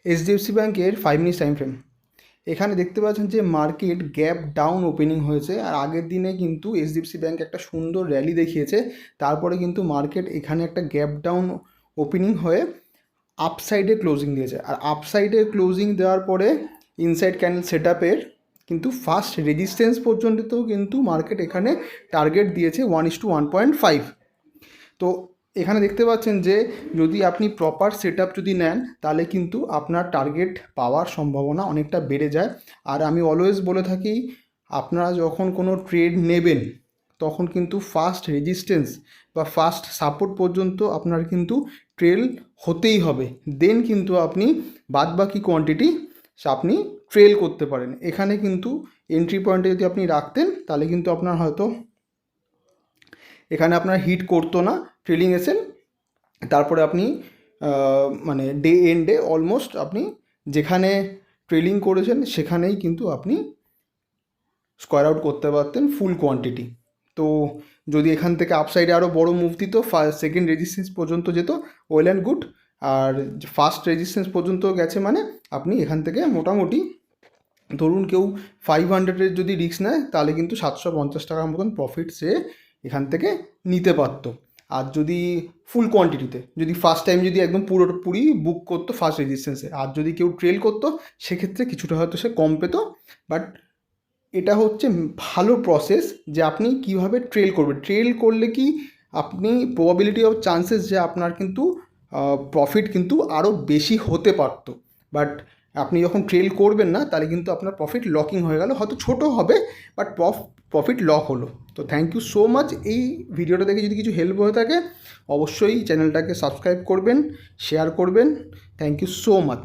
HDFC ব্যাংকের 5 minutes time frame. এখানে দেখতে পাচ্ছেন যে মার্কেট গ্যাপ ডাউন ওপেনিং হয়েছে, আর আগের দিনে কিন্তু এইচডিএফসি ব্যাংক একটা সুন্দর র্যালি দেখিয়েছে। তারপরে কিন্তু মার্কেট এখানে একটা গ্যাপ ডাউন ওপেনিং হয়ে আপসাইডে ক্লোজিং দিয়েছে, আর আপসাইডে ক্লোজিং দেওয়ার পরে ইনসাইড ক্যান্ডেল সেট আপের কিন্তু ফার্স্ট রেজিস্ট্যান্স পর্যন্তও কিন্তু মার্কেট এখানে টার্গেট দিয়েছে 1:1.5। তো এখানে দেখতে পাচ্ছেন যে যদি আপনি প্রপার সেট আপ যদি নেন তাহলে কিন্তু আপনার টার্গেট পাওয়ার সম্ভাবনা অনেকটা বেড়ে যায়। আর আমি অলওয়েজ বলে থাকি, আপনারা যখন কোনো ট্রেড নেবেন তখন কিন্তু ফার্স্ট রেজিস্ট্যান্স বা ফার্স্ট সাপোর্ট পর্যন্ত আপনার কিন্তু ট্রেল হতেই হবে, দেন কিন্তু আপনি বাদবাকি কোয়ান্টিটি আপনি ট্রেল করতে পারেন। এখানে কিন্তু এন্ট্রি পয়েন্টে যদি আপনি রাখতেন তাহলে কিন্তু আপনার হয়তো এখানে আপনার হিট করতো না ট্রেলিং এসেন, তারপরে আপনি মানে ডে এন্ডে অলমোস্ট আপনি যেখানে ট্রেলিং করেছেন সেখানেই কিন্তু আপনি স্কোয়ার আউট করতে পারতেন ফুল কোয়ান্টিটি। তো যদি এখান থেকে আপসাইডে আরও বড় মুভ দিত, সেকেন্ড রেজিস্ট্যান্স পর্যন্ত যেত, ওয়েল অ্যান্ড গুড। আর ফার্স্ট রেজিস্ট্যান্স পর্যন্ত গেছে মানে আপনি এখান থেকে মোটামুটি ধরুন কেউ 500-এর যদি রিস্ক নেয় তাহলে কিন্তু 750 টাকার মতন প্রফিট সে এখান থেকে নিতে পারতো। আর যদি ফুল কোয়ান্টিটিতে, যদি ফার্স্ট টাইম যদি একদম পুরোপুরি বুক করতো ফার্স্ট রেজিস্ট্যান্সে, আর যদি কেউ ট্রেল করতো সেক্ষেত্রে কিছুটা হয়তো সে কম পেতো। বাট এটা হচ্ছে ভালো প্রসেস যে আপনি কিভাবে ট্রেল করবেন। ট্রেল করলে কি আপনি প্রবাবিলিটি অফ চান্সেস যে আপনার কিন্তু প্রফিট কিন্তু আরও বেশি হতে পারতো। বাট আপনি যখন ট্রেল করবেন না তাহলে কিন্তু আপনার প্রফিট লকিং হয়ে গেল, হয়তো ছোটো হবে বাট প্রফিট লক হলো। তো থ্যাংক ইউ সো মাচ। এই ভিডিওটা দেখে যদি কিছু হেল্প হয়ে থাকে অবশ্যই চ্যানেলটাকে সাবস্ক্রাইব করবেন, শেয়ার করবেন। Thank you so much.